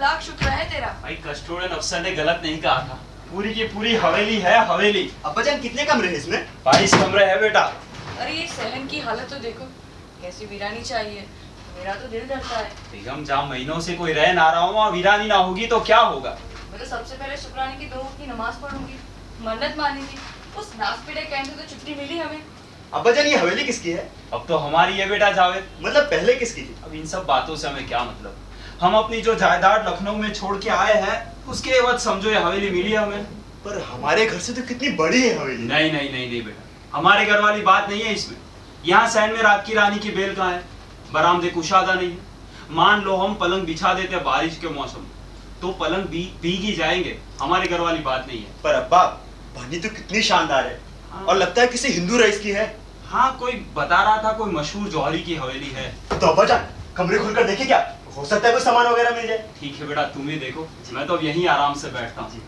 लाख शुक्र है तेरा। भाई कस्टोडियन अफसर ने गलत नहीं कहा था, पूरी की पूरी हवेली है हवेली। अब्बाजान कितने कमरे हैं इसमें? 22 कमरे है बेटा। अरे ये सहन की हालत तो देखो, कैसी वीरानी चाहिए। मेरा तो दिल डरता है। बेगम जहाँ महीनों से कोई रह ना रहा हो वहाँ वीरानी ना होगी तो क्या होगा? मैं तो सबसे पहले शुक्राने की 2 वक्त की नमाज पढ़ूंगी, मन्नत मानेंगी। उस नासपीटे कैंप से तो छुट्टी मिली हमें। अब्बाजान ये हवेली किसकी है? अब तो हमारी है बेटा जावेद। मतलब पहले किसकी थी? अब इन सब बातों से हमें क्या मतलब? हम अपनी जो जायदाद लखनऊ में छोड़ के आए हैं उसके एवज समझो ये हवेली मिली है हमें। पर हमारे घर से तो कितनी बड़ी है हवेली। नहीं नहीं नहीं नहीं बेटा, हमारे घर वाली बात नहीं है इसमें। यहाँ सैन में रात की रानी की बेल कहाँ है? बरामदे कुशादा नहीं है। मान लो हम पलंग बिछा देते बारिश के मौसम में तो पलंग भीग ही जाएंगे। हमारे घर वाली बात नहीं है। पर अब्बा बनी तो कितनी शानदार है। हाँ। और लगता है किसी हिंदू रईस की है। हाँ, कोई बता रहा था कोई मशहूर जौहरी की हवेली है। तो अब्बाजान कमरे खुलकर देखे क्या? हो सकता है कोई सामान वगैरह मिल जाए। ठीक है बेटा, तुम ही देखो, मैं तो अब यहीं आराम से बैठता हूँ।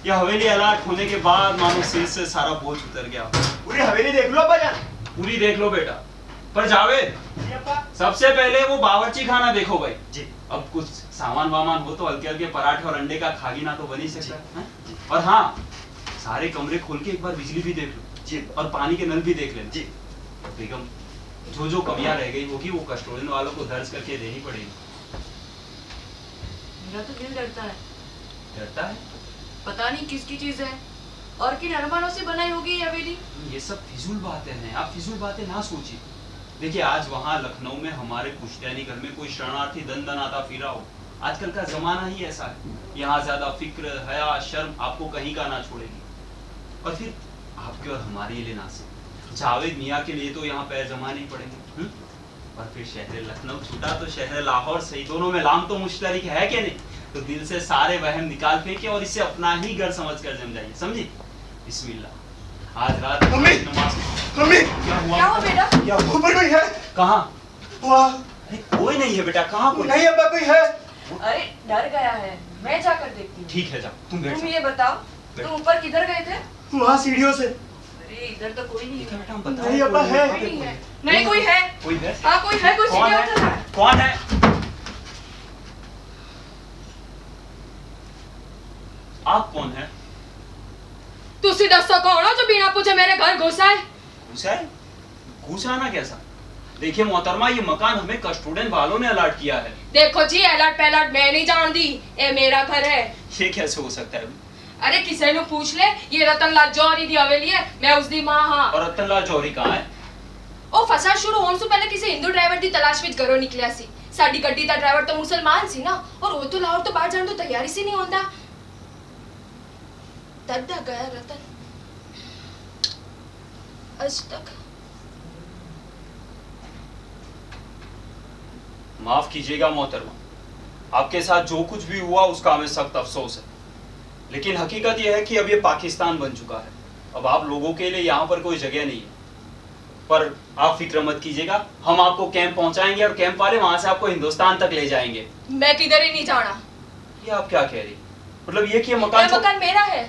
यह हवेली अलाट होने के बाद मानो सिर से सारा बोझ उतर गया। पूरी हवेली देख लो अब्बाजान। पूरी देख लो बेटा। पर जावेद, सबसे पहले वो बावर्ची खाना देखो भाई जी। अब कुछ सामान वामान हो तो हल्के हल्के पराठे और अंडे का खागीना तो बन ही सकता है। और हाँ, सारे कमरे खोल के एक बार बिजली भी देख लो जी। और पानी के नल भी देख लेना जी। बेगम, जो जो कमियां रह गई होगी वो कस्टोडियन वालों को दर्ज करके देनी पड़ेगी। मेरा तो दिल डरता है। डरता है? पता नहीं किसकी चीज है और किन अरमानों से बनाई होगी ये हवेली। ये सब फिजूल बातें हैं, आप फिजूल बातें ना सोचिए। देखिए आज वहाँ लखनऊ में हमारे पुश्तैनी घर में कोई शरणार्थी दन दन आता फिरा हो। आजकल का जमाना ही ऐसा है। यहाँ ज्यादा फिक्र हया शर्म आपको कहीं का ना छोड़ेगी। और फिर आपके और हमारे लिए नासिब जावेद मियाँ के लिए तो यहाँ पैर जमाने ही पड़ेंगे। और फिर शहर लखनऊ छूटा तो शहर लाहौर सही, दोनों में लाम तो मुश्तरक है कि नहीं? तो दिल से सारे वहम निकाल फेंके और इसे अपना ही घर समझकर जम जाइए, समझी? बिस्मिल्लाह। आज रात मम्मी! नमाज। मम्मी! क्या हुआ बेटा? क्या हुआ? ऊपर कोई है? कहाँ? वाह! अरे कोई नहीं है बेटा, कहाँ कोई? नहीं अब्बा कोई है। अरे डर गया है, मैं जाकर देखती हूँ। ठीक है, जा तुम बैठ तुम जा। ये बताओ, तुम ऊपर किधर गए थे? वहाँ सीढ़ियों से। अरे इधर तो कोई नहीं ठीक है है। बेटा, हम बता नहीं अब्बा है। कोई नहीं है। नहीं कोई है। कोई है? हाँ कोई है, कोई कौन सीढ़ियाँ है? उतर रहा है। कौन है? आप कौन है? तुसी दसो कौन हो जो बिना पूछे मेरे घर घुसा है? घुसा है? घुसा ना कैसा? देखिए मोहतरमा, ये मकान हमें कस्टोडियन वालों ने अलॉट किया है। देखो जी, अलर्ट पैलट मैं नहीं जानती, ये मेरा घर है। ये कैसे हो सकता है? अरे किसी ने पूछ ले, ये रतनलाल जौहरी दी हवेली है, मैं उसदी मां हां। और रतनलाल जौहरी कहाँ है? ओ फसा शुरू होने से पहले किसी हिंदू ड्राइवर दी तलाश विच घरों निकलिया सी। साडी गड्डी दा ड्राइवर तो मुसलमान सी ना, और वो तो लाहौर तो बाहर जाने तो तैयारी सी नहीं होंदा। तब दा गया रतन आज तक। माफ कीजिएगा मोहतरमा, आपके साथ जो कुछ भी हुआ उसका हमें सख्त अफसोस है। लेकिन हकीकत यह है कि अब ये पाकिस्तान बन चुका है। अब आप लोगों के लिए यहाँ पर कोई जगह नहीं है। पर आप फिक्र मत कीजिएगा, हम आपको कैंप पहुंचाएंगे और कैंप वाले वहां से आपको हिंदुस्तान तक ले जाएंगे। मैं किधर ही नहीं जाना। ये आप क्या कह रही? मतलब ये कि ये मकान ये मकान मेरा है।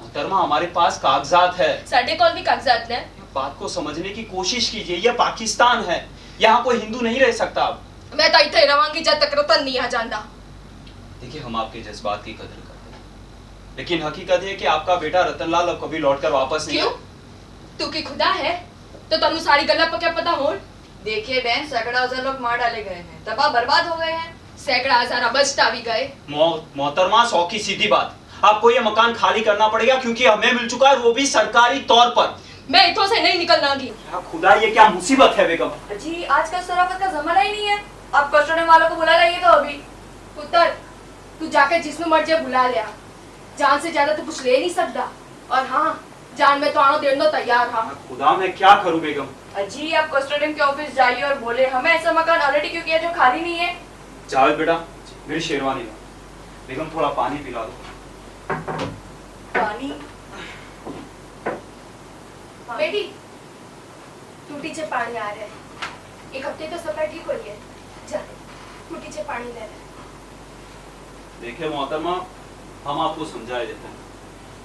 मोहतरमा, हमारे पास कागजात है। साडे कॉल भी कागजात ने। बात को समझने की कोशिश कीजिए, यह पाकिस्तान है, यहाँ कोई हिंदू नहीं रह सकता। अब मैं तो इथे रवांगी जब तक रतन नहीं आ जांदा। देखिए हम आपके जज्बात की कदर करते हैं, लेकिन हकीकत है कि आपका बेटा रतनलाल अब कभी लौटकर वापस नहीं क्यों? तू की खुदा है तो तनु सारी गल्ला पर क्या पता हो? देखिए बहन, सैकड़ा हजार लोग मार डाले गए हैं, तबाह बर्बाद हो गए हैं। सैकड़ा हजार बचता भी गए। मोहतरमा, 100 की सीधी बात, आपको ये मकान खाली करना पड़ेगा क्योंकि हमें मिल चुका है, वो भी सरकारी तौर पर। मैं इथों से नहीं निकलनागी। खुदा, ये क्या मुसीबत है बेगम? जी आजकल शराफत का जमाना ही नहीं है। आप कस्टोडियन वालों को बुला लाइए तो अभी। पुत्र, तू जाके जिसमें मर्जी बुला लिया, जान से ज्यादा तो कुछ ले नहीं सकता। और हाँ, जान में तो आनो देने तैयार हाँ। खुदा, मैं क्या करूं बेगम? जी आप कस्टोडियन के ऑफिस जाइए और बोले हमें ऐसा मकान ऑलरेडी क्यों किया जो खाली नहीं है। जावेद बेटा, मेरी शेरवानी लो। बेगम थोड़ा पानी पिला दो। पानी? बेटी, टूटी से पानी आ रहा है। एक हफ्ते तो सफाई ठीक हो रही है। जा, टूटी से पानी ले ले। देखिए मोहतरमा, हम आपको समझाए देते हैं,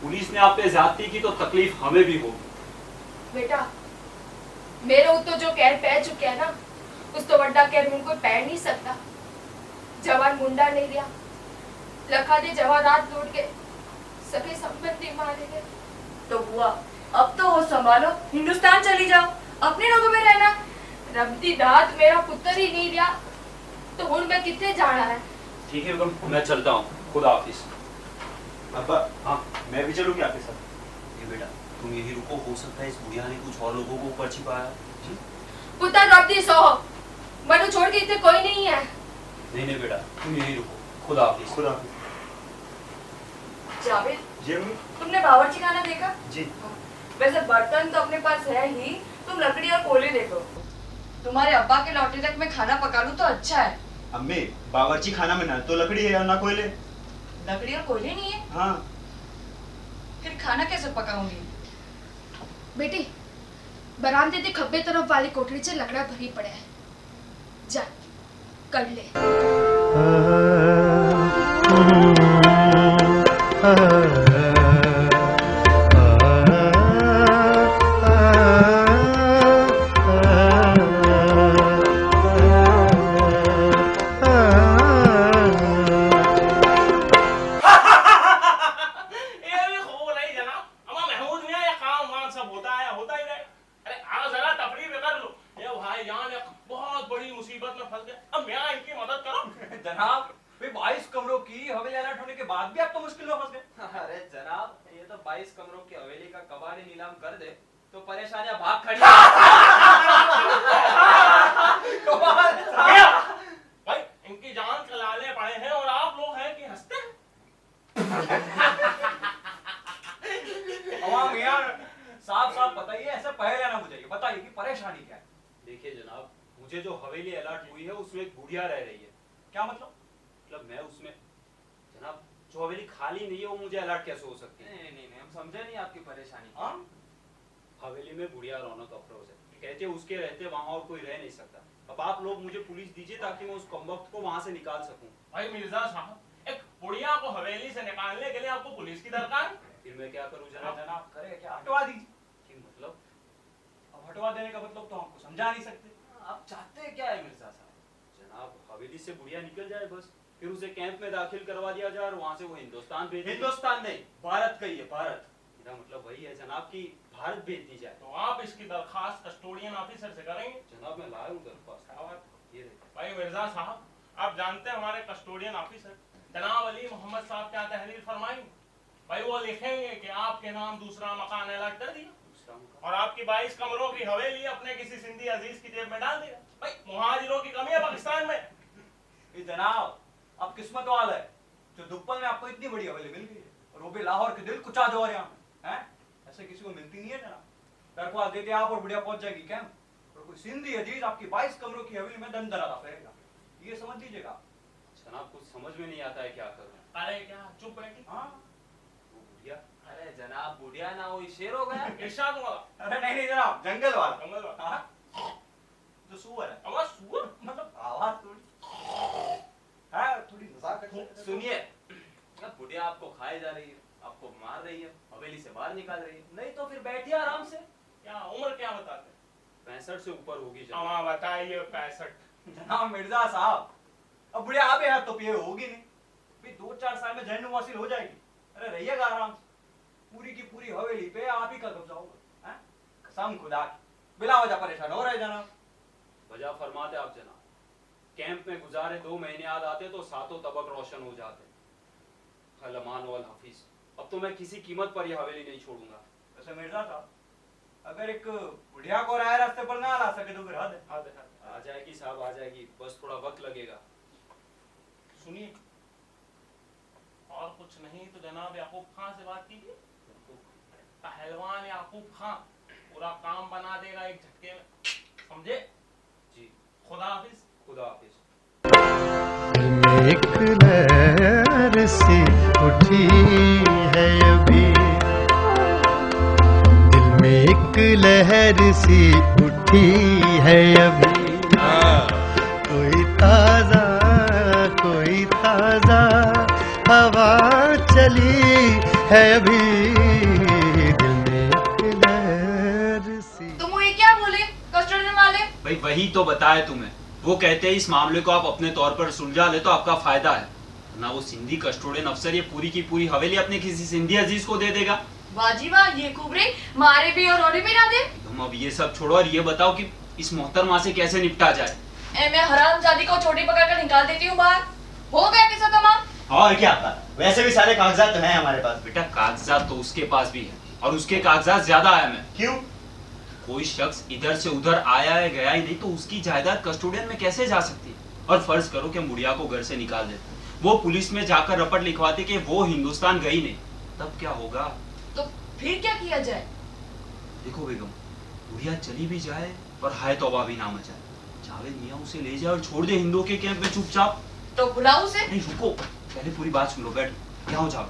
पुलिस ने आप पे ज्यादती की तो तकलीफ हमें भी होगी। बेटा, मेरे ऊपर जो कहर पै चुके है ना, उस तो वड्डा कहर मुझको पैर नहीं सकता। जवान मुंडा नहीं रहा, लखा दे जवाहरात लूट गए, सभी संपत्ति मारे गए। तो बुआ अब तो वो संभालो, हिंदुस्तान चली जाओ, अपने लोगों में रहना। रब दी दात मेरा पुत्र ही नहीं रहा तो हुण मैं किथे जाना है। ठीक है बेगम, मैं चलता हूँ, खुदा हाफिज। अब्बा हाँ मैं भी चलूँ क्या आपके साथ? ये बेटा तुम यही रुको, हो सकता है इस बुढ़िया ने कुछ और लोगों को ऊपर छिपाया। पुत्र रब दी सो, मनु छोड़ के इतने कोई नहीं है। नहीं नहीं बेटा तुम यही रुको, खुदा हाफिज। खुदा। जावेद, जी अम्मी। तुमने बावर्ची खाना देखा? जी। वैसे बर्तन तो अपने पास है ही, तुम लकड़ी और कोयले देखो। तुम्हारे अब्बा के लौटने तक मैं खाना पका लूं तो अच्छा है। अम्मी बावर्ची खाना में ना तो लकड़ी है और ना कोयले। लकड़ी और कोयले नहीं है, हाँ। फिर खाना कैसे पकाऊंगी? बेटी बरामदे दे खब्बे तरफ वाली कोठरी से लकड़ा भरी पड़े है, जा कर ले। ये भी खूब नहीं जनाब, अमा महमूद मियां ये काम वाम सब होता ही रहे। अरे आओ जरा तफरीह भी कर लो। ये भाईजान एक बहुत बड़ी मुसीबत में फंस गए, अब मियां इनकी मदद करो। जनाब 22 कमरों की हवेली अलर्ट होने के बाद भी आप तो मुश्किल में फंस गए। अरे जनाब ये तो 22 कमरों की हवेली का कबाड़ी नीलाम कर दे तो परेशानियां भाग खड़ी भाई इनकी जान चलाने पड़े हैं और आप लोग हैं कि हंसते हैं। अवाम यार साफ साफ बताइए, ऐसे पहले ना बुझाइए, बताइए कि परेशानी क्या है। देखिए जनाब, मुझे जो हवेली अलर्ट हुई है उसमें एक बुढ़िया रह रही है। क्या मतलब? मतलब मैं उसमें जनाब, जो हवेली खाली नहीं है वो मुझे अलर्ट कैसे हो सकती है? नहीं हम समझे नहीं आपकी परेशानी। हाँ, हवेली में बुढ़िया रौनक अफरोज है, कहते हैं उसके रहते वहां और कोई रह नहीं सकता। अब आप लोग मुझे पुलिस दीजिए ताकि मैं उस कमबख्त को वहां से निकाल सकूं। भाई मिर्जा साहब, एक बुढ़िया को हवेली से निकालने के लिए आपको पुलिस की दरकार है? फिर मैं क्या करूं जनाब? जनाब करे क्या, हटवा दीजिए। कि मतलब अब हटवा देने का मतलब तो हमको समझा नहीं सकते। आप चाहते क्या है मिर्जा साहब? जनाब हवेली से बुढ़िया निकल जाए बस, फिर उसे कैंप में दाखिल करवा दिया जाए और वहां से वो हिंदुस्तान भेज। हिंदुस्तान नहीं, भारत का ही है, भारत। मेरा मतलब वही है जनाब कि भारत भेज दी जाए। तो आप इसकी दरखास्त कस्टोडियन ऑफिसर से करेंगे? जनाब मैं लाया हूं दरख्वास्त। क्या बात? ये देखिए। भाई मिर्जा साहब, आप जानते हैं हमारे कस्टोडियन ऑफिसर जनाब अली मोहम्मद साहब क्या तहरीर फरमाएंगे? भाई वो लिखेंगे कि आपके नाम दूसरा मकान अलर्ट कर दिया दूसरा मकान। और आपकी 22 कमरों की हवेली अपने किसी सिंधी अजीज की जेब में डाल दिया। भाई मुहाजिरों की कमी है पाकिस्तान में। ये जनाब अब किस्मत वाला है जो दुप्पल में आपको इतनी बड़ी हवेली मिल गई है, और वो भी लाहौर के दिल कुचा जोर यहाँ में, हैं? ऐसे किसी को मिलती नहीं है जनाब। दरख्वास्त देते आप और बुढ़िया पहुंच जाएगी कैंप, और कोई सिंधी अजीज आपकी 22 कमरों की हवेली में दन दरारा करेगा। ये समझ लीजिएगा। जनाब कुछ समझ में नहीं आता है क्या करूं। अरे क्या चुप बैठी? हाँ वो बुढ़िया अरे जनाब बुढ़िया ना वो शेर हो गया। इरशाद वाला, अरे नहीं जनाब, जंगल वाला। जंगल वाला। हाँ? जो सुअर है, आवाज सुअर? मतलब आवाज थोड़ी है, थोड़ी नजाकत से। सुनिए, अब बुढ़िया आपको खाए जा रही है, आपको मार रही है, हवेली से बाहर निकाल रही है। नहीं तो फिर बैठिए आराम से। क्या उम्र क्या बताते? 65 से ऊपर होगी जनाब। हाँ बताइए 65। जनाब मिर्जा साहब, अब बुढ़िया आबे हाथ तो पिए होगी नहीं, फिर 2-4 साल में जहन्नुम हासिल हो जाएगी। अरे रहिएगा आराम से, पूरी की पूरी हवेली पे आप ही का कब्जा होगा। हैं? कसम खुदा की, बिला वजह परेशान हो रहे जनाब। वजह फरमाते आप जनाब, कैंप में गुजारे 2 महीने याद आते तो सातों तबक रोशन हो जाते। अल-अमान वल हफीज, अब तो मैं किसी कीमत पर यह हवेली नहीं छोड़ूंगा। वैसे मिर्जा साहब, अगर एक बुढ़िया को राय रास्ते पर ना ला सके तो फिर हद है। आ जाएगी साहब, आ जाएगी, बस थोड़ा वक्त लगेगा। सुनिए, और कुछ नहीं तो जनाब याकूब खान से बात कीजिए। पहलवान याकूब खान पूरा काम बना देगा एक झटके में, समझे? जी खुदा हाफिज। खुदा हाफिज। एक लहर सी उठी है अभी, दिल में एक लहर सी उठी है अभी, कोई ताजा हवा चली है अभी, दिल में एक लहर सी। तुम वो ये क्या बोले कस्टोडियन वाले? भाई वही तो बताया तुम्हें, वो कहते हैं इस मामले को आप अपने तौर पर सुलझा ले तो आपका फायदा है। वरना वो सिंधी कस्टोडियन अफसर ये पूरी की पूरी हवेली अपने किसी सिंधी अजीज को दे देगा। वाजी वाह, ये कुबरे मारे भी और रोने भी ना दे। तुम अब ये सब छोड़ो और ये बताओ कि इस मोहतरमा से कैसे निपटा जाए। मैं हरामजादी को चोटी पकड़कर निकाल देती हूँ बाहर। हो गया किसा तमाम। और क्या आपका, वैसे भी सारे कागजात तो हैं हमारे पास। बेटा कागजात तो उसके पास भी है और उसके कागजात ज्यादा अहम है। क्यों? कोई शख्स इधर से उधर आया है गया ही नहीं तो उसकी जायदाद कस्टोडियन में कैसे जा सकती है? और फर्ज करो कि मुड़िया को घर से निकाल देते, वो पुलिस में जाकर रपट लिखवाते कि वो हिंदुस्तान गई नहीं, तब क्या होगा? तो फिर क्या किया जाए? देखो बेगम, मुड़िया चली भी जाए और हाय तौबा भी ना मचाए, जावेद मियाँ उसे ले जाए और छोड़ दे हिंदुओं के कैंप में चुपचाप। तो बुलाओ उसे। नहीं रुको, पहले पूरी बात सुन लो। बैठ, क्या हो जाओ।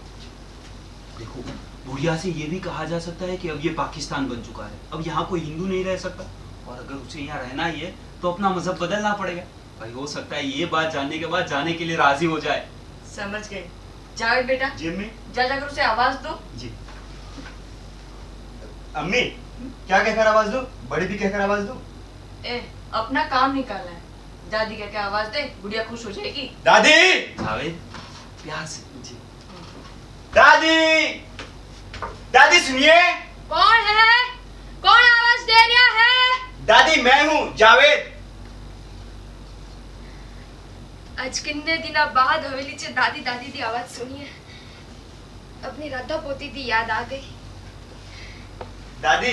देखो बुढ़िया से ये भी कहा जा सकता है कि अब ये पाकिस्तान बन चुका है, अब यहाँ कोई हिंदू नहीं रह सकता, और अगर उसे यहाँ रहना ही है तो अपना मजहब बदलना पड़ेगा। भाई हो सकता है ये बात जानने के बाद जाने के लिए राजी हो जाए। समझ गए। जावेद बेटा, जी अम्मी। जा जाकर उसे आवाज दो। जी अम्मी, क्या कहकर आवाज दो? बड़ी भी कहकर आवाज दो। अपना काम निकालना है। दादी कहकर आवाज दे, गुड़िया खुश हो जाएगी। दादी! जावेद प्यार से। जी दादी! दादी सुनिए। कौन है? कौन आवाज दे रहा है? दादी मैं हूँ, जावेद। आज कितने दिना बाद हवेली से दादी दादी दी आवाज सुनी है। अपनी राधा पोती दी याद आ गई। दादी,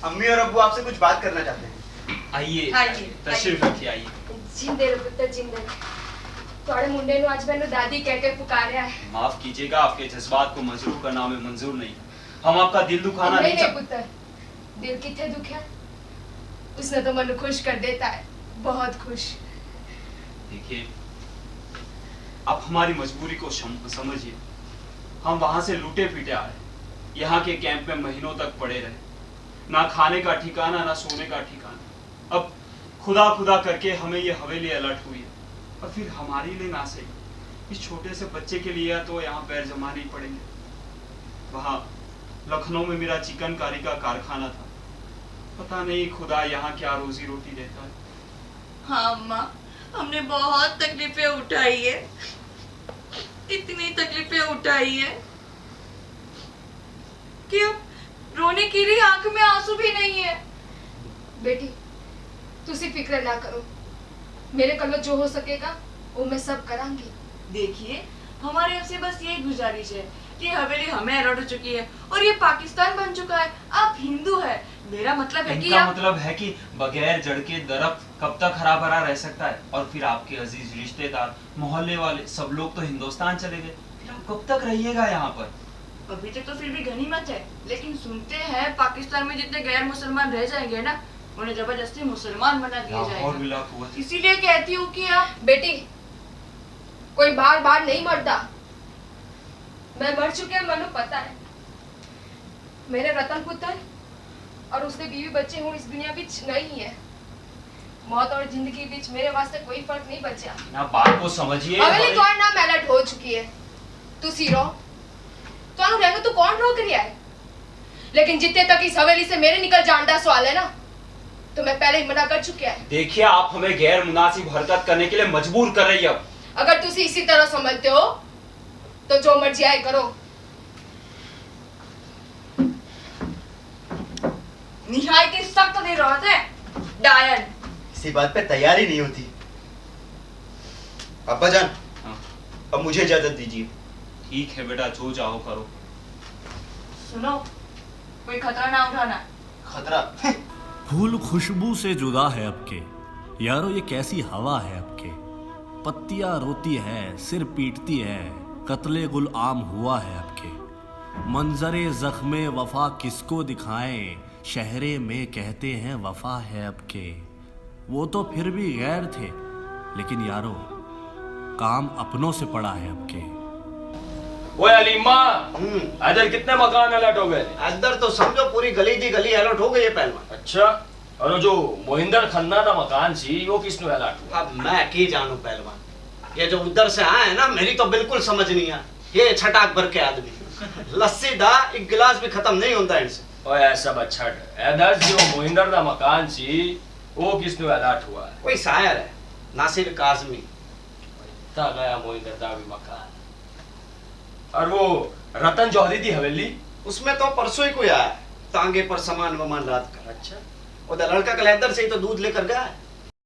अम्मी और अब्बू आपसे कुछ बात करना चाहते हैं। आइए आइए, तशरीफ रखिए, आइए। जिंदे रहो पुत्र, जिंदे रहो। थोड़े मुंडे नु आज मैंने दादी कह के पुकारा है। माफ कीजिएगा, आपके जज्बात को मजरूह करना हमें मंजूर नहीं। हम आपका दिल दुखाना नहीं नहीं नहीं पुत्र, दिल किथे दुखिया, उसने तो मन खुश कर देता है, बहुत खुश। देखिए, आप हमारी मजबूरी को समझिए। हम वहां से लूटे पीटे आए, यहाँ के कैंप में महीनों तक पड़े रहे, ना खाने का ठिकाना ना सोने का ठिकाना। अब खुदा खुदा करके हमें ये हवेली अलर्ट हुई है, और फिर हमारे लिए ना सही इस छोटे से बच्चे के लिए तो यहाँ पैर जमाने ही पड़ेंगे। वहाँ लखनऊ में मेरा चिकनकारी का कारखाना था, पता नहीं खुदा यहाँ क्या रोजी रोटी देता है। हाँ अम्मा, हमने बहुत तकलीफें उठाई है, इतनी तकलीफें उठाई है कि अब रोने के लिए आंख में आंसू भी नहीं है। बेटी तुसी फिक्र ना करो, मेरे कल जो हो सकेगा वो मैं सब करांगी। देखिए, हमारे आपसे बस यही गुजारिश है कि हवेली हमें अलर्ट हो चुकी है और ये पाकिस्तान बन चुका है। आप हिंदू है, मेरा मतलब है कि इनका आप मतलब है कि बगैर जड़ के दरख्त कब तक हरा भरा रह सकता है? और फिर आपके अजीज रिश्तेदार, मोहल्ले वाले सब लोग तो हिंदुस्तान चले गए, फिर आप कब तक रहिएगा यहाँ पर? अभी तक तो फिर भी गनीमत है, लेकिन सुनते हैं पाकिस्तान में जितने गैर मुसलमान रह जाएंगे ना, उन्हें जबरदस्ती मुसलमान बना दिया जाएगा। इसीलिए कहती हूँ कि आप बेटी कोई बार बार नहीं मरता, मैं मर चुके मनु पता है। मेरे रतन पुत्र और उसके बीवी बच्चे हूँ इस दुनिया बीच नहीं है। मौत और जिंदगी बीच मेरे वास्ते कोई फर्क नहीं बचा। ना बात को समझिए। हवेली कौन नाम अलर्ट हो चुकी है, तू सीरो तो रहना तो कौन रोक रहा है? लेकिन जितने तक इस हवेली से मेरे निकल जान का सवाल है ना, तो मैं पहले ही मना कर चुका है। देखिए, आप हमें गैर मुनासिब हरकत करने के लिए मजबूर कर रही है। अब अगर तुसी इसी तरह समझते हो तो जो मर्जी आए करो। निहायत सख्त नहीं रहते हैं डायन। इसी बात पे तैयारी नहीं होती। अब्बा जान, हाँ। अब मुझे इजाजत दीजिए। ठीक है बेटा, जो चाहो करो। सुनो, कोई खतरा ना उठाना। खतरा? फूल खुशबू से जुदा है अब के, यारो ये कैसी हवा है अब के। पत्तियां रोती है, सिर पीटती है, कत्ले गुल आम हुआ है अब के। मंजरे जख्मे वफा किसको दिखाएं, शहरे में कहते हैं वफा है अब के। वो तो फिर भी गैर थे, लेकिन यारो काम अपनों से पड़ा है अब के। ओए अलीमा, इधर कितने मकान अलर्ट हो गए? इधर तो समझो पूरी गली दी गली अलर्ट हो गई है पहलवान। अच्छा, और वो जो मोहिंदर खन्ना का मकान सी वो किसने अलर्ट हुआ? अब मैं की जानू पहलवान, ये जो उधर से आए हैं ना, मेरी तो बिल्कुल समझ नहीं आ। ये छटाक भर के आदमी, लस्सी दा एक गिलास भी खत्म नहीं होता इनसे। ओए ऐसा बच्छट, इधर जो मोहिंदर का मकान सी वो किसने अलर्ट हुआ है? कोई शायर है, नासिर काज़मी। ता गया मोहिंदर दा भी मकान। और वो रतन जौहरी दी हवेली उसमें तो परसों ही कोई आया, तांगे पर सामान वमान लाद कर। अच्छा उधर लड़का कलेक्टर से ही तो दूध लेकर गया है।